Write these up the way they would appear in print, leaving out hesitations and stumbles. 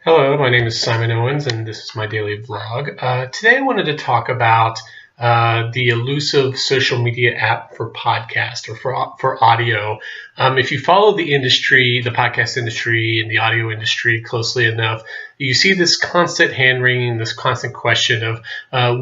Hello, my name is Simon Owens, and this is my daily vlog. Today I wanted to talk about the elusive social media app for podcast or for audio. If you follow the industry, the podcast industry and the audio industry closely enough, you see this constant hand-wringing, this constant question of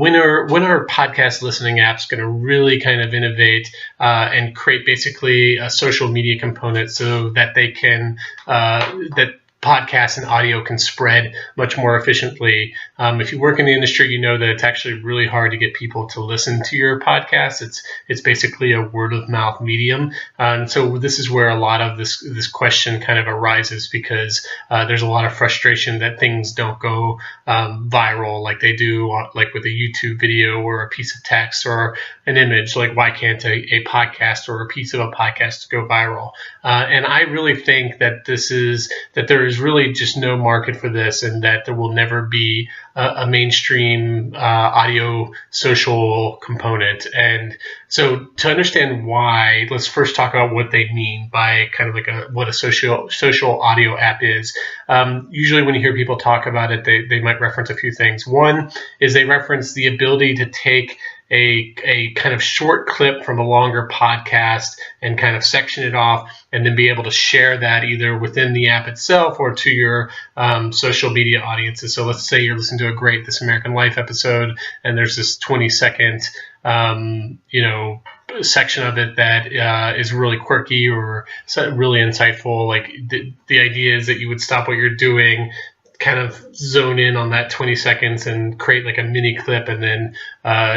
when are podcast listening apps going to really kind of innovate and create basically a social media component so that they can that podcasts and audio can spread much more efficiently. If you work in the industry, you know that it's actually really hard to get people to listen to your podcast. It's basically a word of mouth medium, and so this is where a lot of this question kind of arises because there's a lot of frustration that things don't go viral like they do, like with a YouTube video or a piece of text or an image. Like, why can't a podcast or a piece of a podcast go viral? And I really think that there is really just no market for this, and that there will never be a mainstream audio social component. And so to understand why, let's first talk about what they mean by kind of like what a social audio app is. Usually when you hear people talk about it, they might reference a few things. One is they reference the ability to take a kind of short clip from a longer podcast and kind of section it off and then be able to share that either within the app itself or to your social media audiences. So let's say you're listening to a great This American Life episode and there's this 20-second section of it that is really quirky or really insightful. Like the idea is that you would stop what you're doing, kind of zone in on that 20 seconds and create like a mini clip and then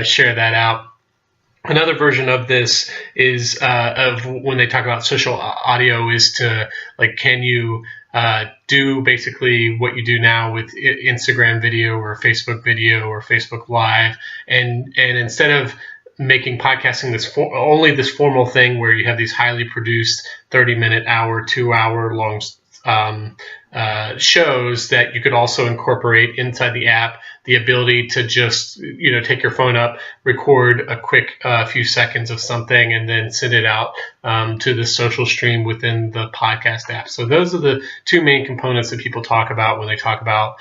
share that out. Another version of this is of when they talk about social audio is to, like, can you do basically what you do now with Instagram video or Facebook video or Facebook Live, and instead of making podcasting only this formal thing where you have these highly produced 30-minute, hour, 2-hour long shows, that you could also incorporate inside the app the ability to just take your phone up, record a quick few seconds of something, and then send it out to the social stream within the podcast app. So those are the two main components that people talk about when they talk about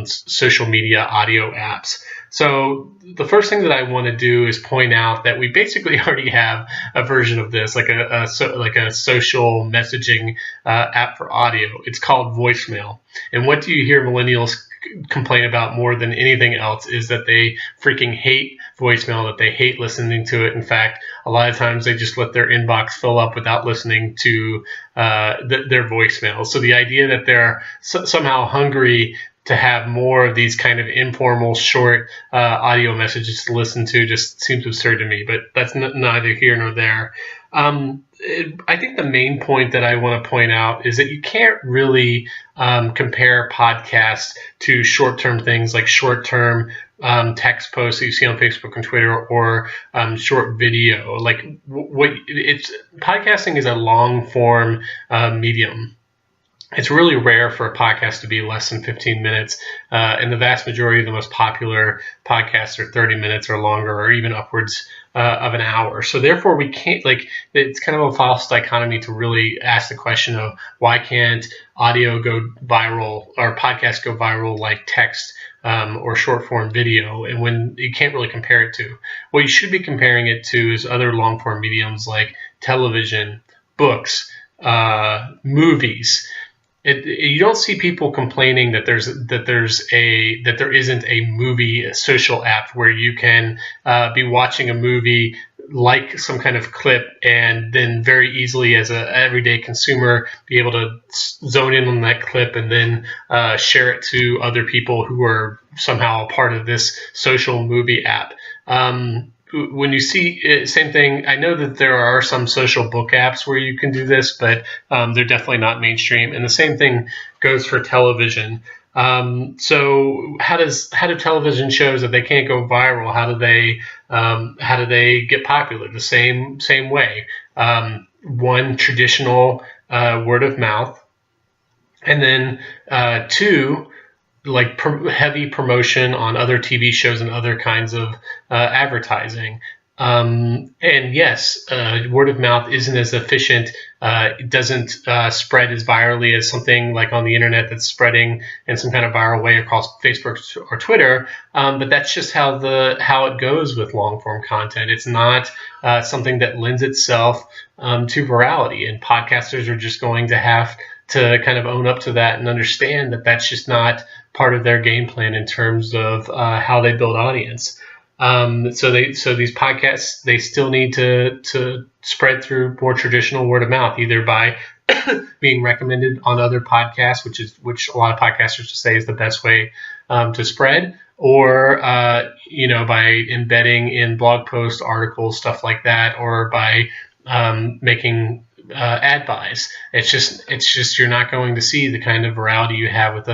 social media audio apps. So the first thing that I want to do is point out that we basically already have a version of this, like a social messaging app for audio. It's called Voicemail. And what do you hear millennials complain about more than anything else is that they freaking hate voicemail, that they hate listening to it. In fact, a lot of times they just let their inbox fill up without listening to their voicemail. So the idea that they're somehow hungry to have more of these kind of informal, short audio messages to listen to just seems absurd to me, but that's neither here nor there. I think the main point that I want to point out is that you can't really compare podcasts to short-term things like short-term text posts that you see on Facebook and Twitter, or short video. Like podcasting is a long-form medium. It's really rare for a podcast to be less than 15 minutes, and the vast majority of the most popular podcasts are 30 minutes or longer, or even upwards of an hour. So therefore, we can't, it's kind of a false dichotomy to really ask the question of why can't audio go viral or podcasts go viral like text or short form video, and when you can't really compare it to. What you should be comparing it to is other long form mediums like television, books, movies. You don't see people complaining that there isn't a movie social app where you can be watching a movie like some kind of clip and then very easily as an everyday consumer be able to zone in on that clip and then share it to other people who are somehow a part of this social movie app. When you see same thing, I know that there are some social book apps where you can do this, but they're definitely not mainstream. And the same thing goes for television. So how do television shows that they can't go viral? How do they get popular? The same way. One, traditional word of mouth, and then two, heavy promotion on other TV shows and other kinds of advertising. And yes, word of mouth isn't as efficient. It doesn't spread as virally as something like on the internet that's spreading in some kind of viral way across Facebook or Twitter. But that's just how it goes with long form content. It's not something that lends itself to virality, and podcasters are just going to have to kind of own up to that and understand that that's just not part of their game plan in terms of how they build audience. So these podcasts, they still need to spread through more traditional word of mouth, either by being recommended on other podcasts, which a lot of podcasters just say is the best way to spread, or by embedding in blog posts, articles, stuff like that, or by making ad buys. It's just you're not going to see the kind of virality you have with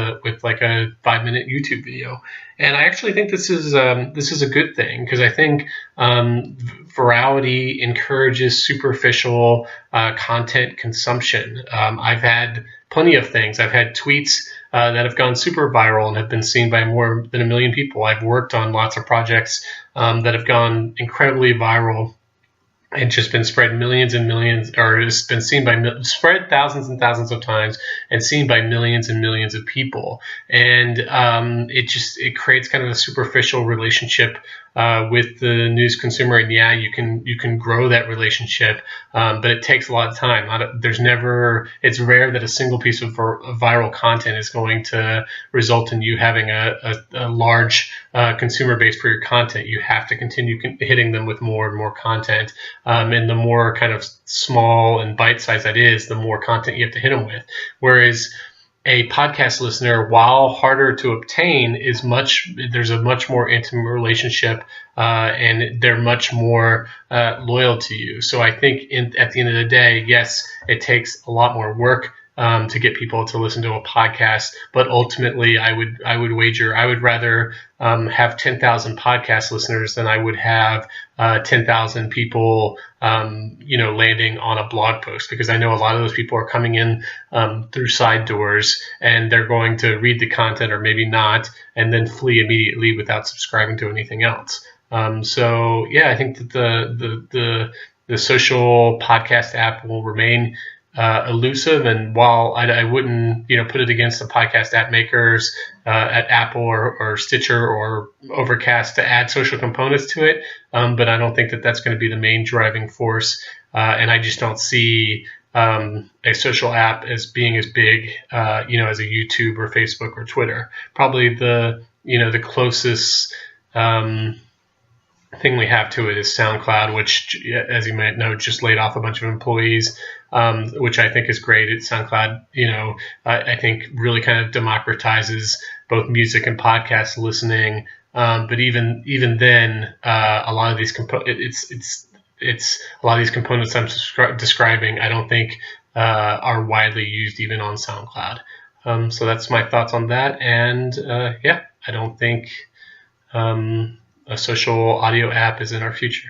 like a 5-minute YouTube video. And I actually think this is a good thing, because I think virality encourages superficial content consumption. I've had plenty of things. I've had tweets that have gone super viral and have been seen by more than 1 million people. I've worked on lots of projects that have gone incredibly viral and just been spread millions and millions, or it's been spread thousands and thousands of times and seen by millions and millions of people. And it creates kind of a superficial relationship with the news consumer. And yeah, you can grow that relationship, but it takes a lot of time. It's rare that a single piece of viral content is going to result in you having a large consumer base for your content. You have to continue hitting them with more and more content. And the more kind of small and bite-sized that is, the more content you have to hit them with. Whereas a podcast listener, while harder to obtain, there's a much more intimate relationship, and they're much more loyal to you. So I think at the end of the day, yes, it takes a lot more work to get people to listen to a podcast, but ultimately, I would wager I would rather have 10,000 podcast listeners than I would have 10,000 people, landing on a blog post, because I know a lot of those people are coming in through side doors, and they're going to read the content or maybe not, and then flee immediately without subscribing to anything else. So yeah, I think that the social podcast app will remain elusive, and while I wouldn't put it against the podcast app makers at Apple or Stitcher or Overcast to add social components to it, but I don't think that that's going to be the main driving force, and I just don't see a social app as being as big as a YouTube or Facebook or Twitter. Probably the closest thing we have to it is SoundCloud, which, as you might know, just laid off a bunch of employees, which I think is great. SoundCloud, I think really kind of democratizes both music and podcast listening. But even then, a lot of these components I'm describing, I don't think are widely used even on SoundCloud. So that's my thoughts on that. And I don't think a social audio app is in our future.